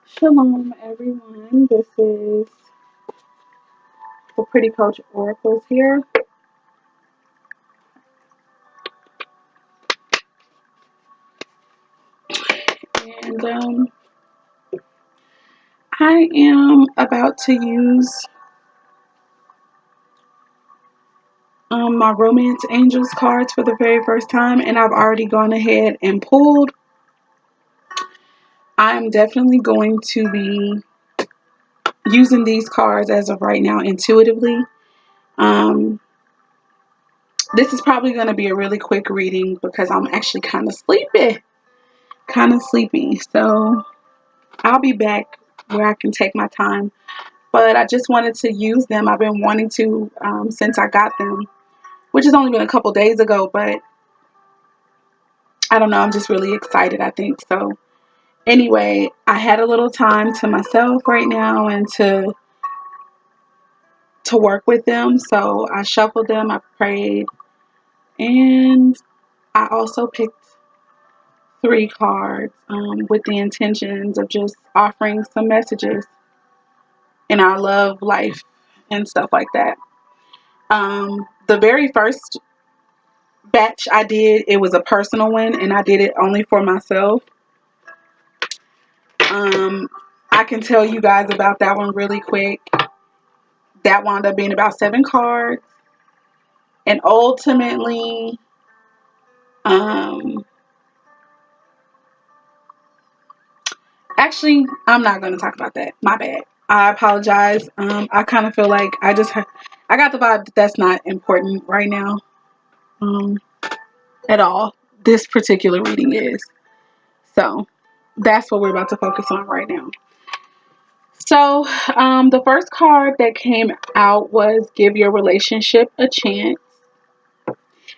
Shalom, everyone. This is the Pretty Coach Oracles here. And I am about to use my Romance Angels cards for the very first time. And I've already gone ahead and pulled. I'm definitely going to be using these cards as of right now intuitively. This is probably going to be a really quick reading because I'm actually kind of sleepy. So I'll be back where I can take my time. But I just wanted to use them. I've been wanting to since I got them, which has only been a couple days ago. But I don't know. I'm just really excited, I think. So anyway, I had a little time to myself right now and to work with them. So I shuffled them. I prayed. And I also picked 3 cards with the intentions of just offering some messages in our love life and stuff like that. The very first batch I did, it was a personal one, and I did it only for myself. I can tell you guys about that one really quick. That wound up being about 7 cards, and ultimately, actually, I'm not going to talk about that. My bad. I apologize. I kind of feel like I got the vibe that that's not important right now, at all. This particular reading is. So that's what we're about to focus on right now. So the first card that came out was Give Your Relationship a Chance.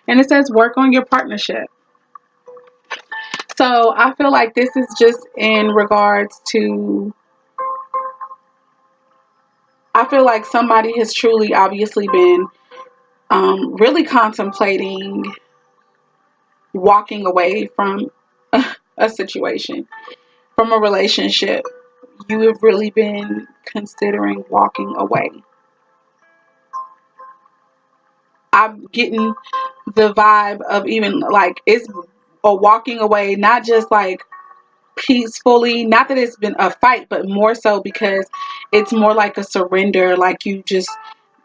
And it says work on your partnership. So I feel like this is just in regards to, I feel like somebody has truly obviously been really contemplating walking away from a situation, from a relationship. You have really been considering walking away. I'm getting the vibe of even like it's a walking away, not just like peacefully, not that it's been a fight, but more so because it's more like a surrender, like you just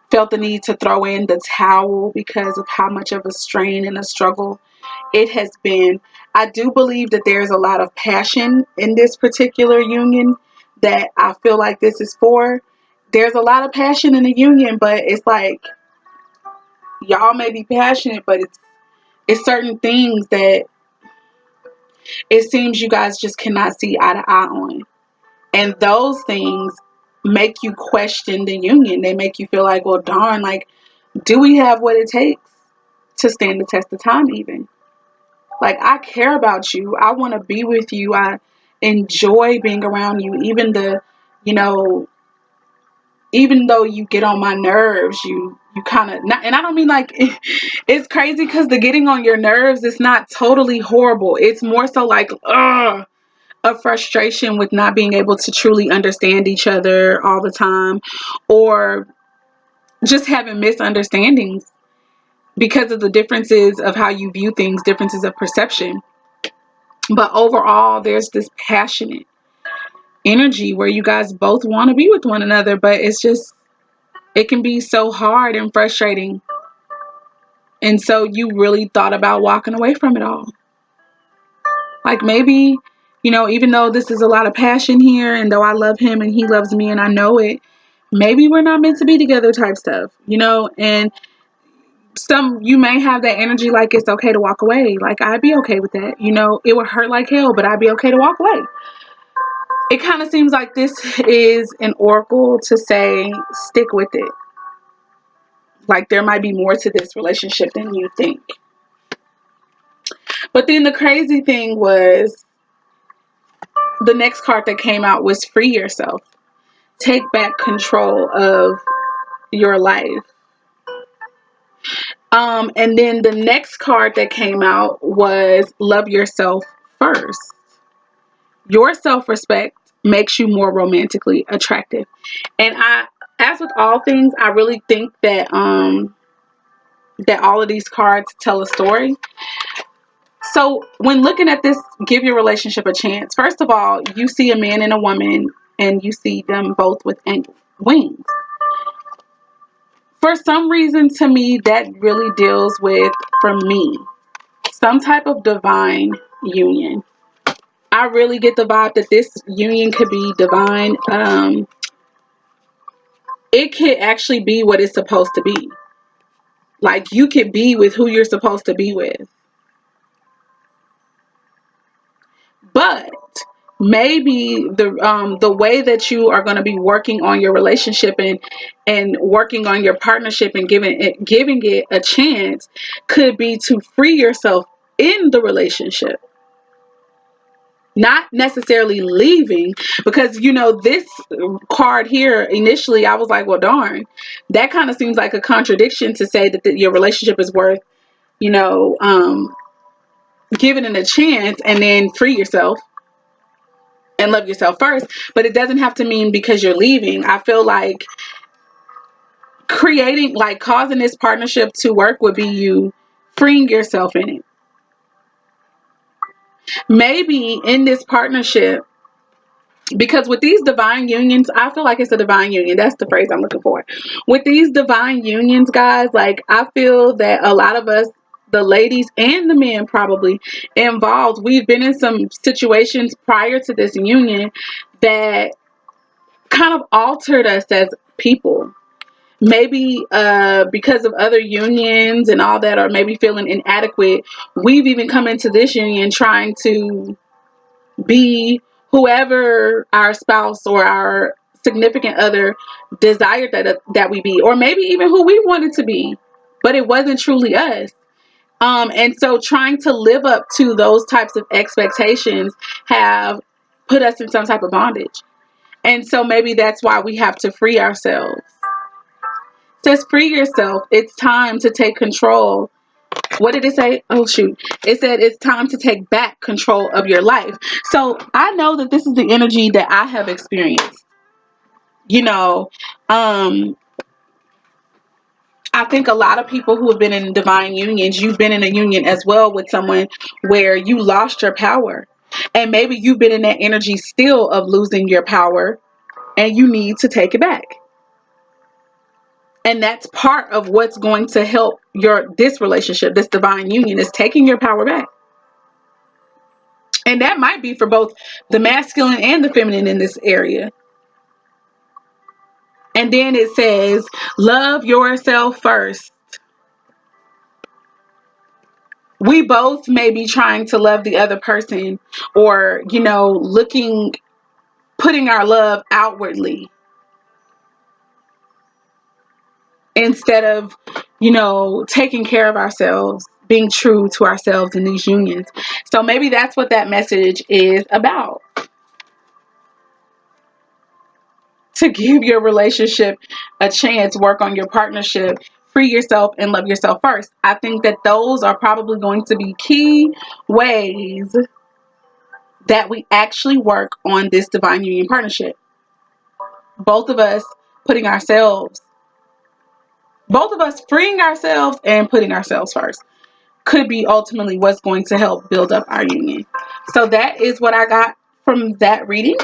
felt the need to throw in the towel because of how much of a strain and a struggle it has been. I do believe that there's a lot of passion in this particular union that I feel like this is for. There's a lot of passion in the union, but it's like y'all may be passionate, but it's certain things that it seems you guys just cannot see eye to eye on. And those things make you question the union. They make you feel like, well, darn, like, do we have what it takes to stand the test of time even? Like, I care about you. I want to be with you. I enjoy being around you. You know, even though you get on my nerves, you kind of not, and I don't mean like it's crazy because the getting on your nerves is not totally horrible. It's more so like a frustration with not being able to truly understand each other all the time, or just having misunderstandings because of the differences of how you view things, differences of perception. But overall, there's this passionate energy where you guys both want to be with one another, but it can be so hard and frustrating. And so you really thought about walking away from it all. Like maybe, even though this is a lot of passion here, and though I love him and he loves me and I know it, maybe we're not meant to be together type stuff, and you may have that energy like it's okay to walk away. Like I'd be okay with that. It would hurt like hell, but I'd be okay to walk away. It kind of seems like this is an oracle to say, stick with it. Like there might be more to this relationship than you think. But then the crazy thing was the next card that came out was free yourself. Take back control of your life. And then the next card that came out was love yourself first. Your self-respect makes you more romantically attractive. And as with all things, I really think that that all of these cards tell a story. So when looking at this, give your relationship a chance. First of all, you see a man and a woman, and you see them both with wings. For some reason, to me, that really deals with, for me, some type of divine union. I really get the vibe that this union could be divine. It could actually be what it's supposed to be. Like, you could be with who you're supposed to be with. But maybe the way that you are going to be working on your relationship and working on your partnership and giving it a chance could be to free yourself in the relationship. Not necessarily leaving, because this card here, initially I was like, well, darn, that kind of seems like a contradiction to say that your relationship is worth giving it a chance and then free yourself and love yourself first. But it doesn't have to mean because you're leaving. I feel like causing this partnership to work would be you freeing yourself in it. Maybe in this partnership, because with these divine unions, I feel like it's a divine union. That's the phrase I'm looking for. With these divine unions, guys, like, I feel that a lot of us, the ladies and the men probably involved, we've been in some situations prior to this union that kind of altered us as people. Maybe because of other unions and all that, or maybe feeling inadequate, we've even come into this union trying to be whoever our spouse or our significant other desired that we be, or maybe even who we wanted to be, but it wasn't truly us. And so trying to live up to those types of expectations have put us in some type of bondage. And so maybe that's why we have to free ourselves. It says free yourself. It's time to take control. What did it say? Oh, shoot. It said it's time to take back control of your life. So I know that this is the energy that I have experienced. I think a lot of people who have been in divine unions, you've been in a union as well with someone where you lost your power. And maybe you've been in that energy still of losing your power, and you need to take it back. And that's part of what's going to help this relationship, this divine union, is taking your power back. And that might be for both the masculine and the feminine in this area. And then it says, love yourself first. We both may be trying to love the other person, or, putting our love outwardly instead of, taking care of ourselves, being true to ourselves in these unions. So maybe that's what that message is about. To give your relationship a chance, work on your partnership, free yourself, and love yourself first. I think that those are probably going to be key ways that we actually work on this divine union partnership. Both of us freeing ourselves and putting ourselves first could be ultimately what's going to help build up our union. So that is what I got from that reading.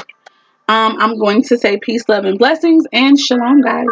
I'm going to say peace, love, and blessings, and shalom, guys.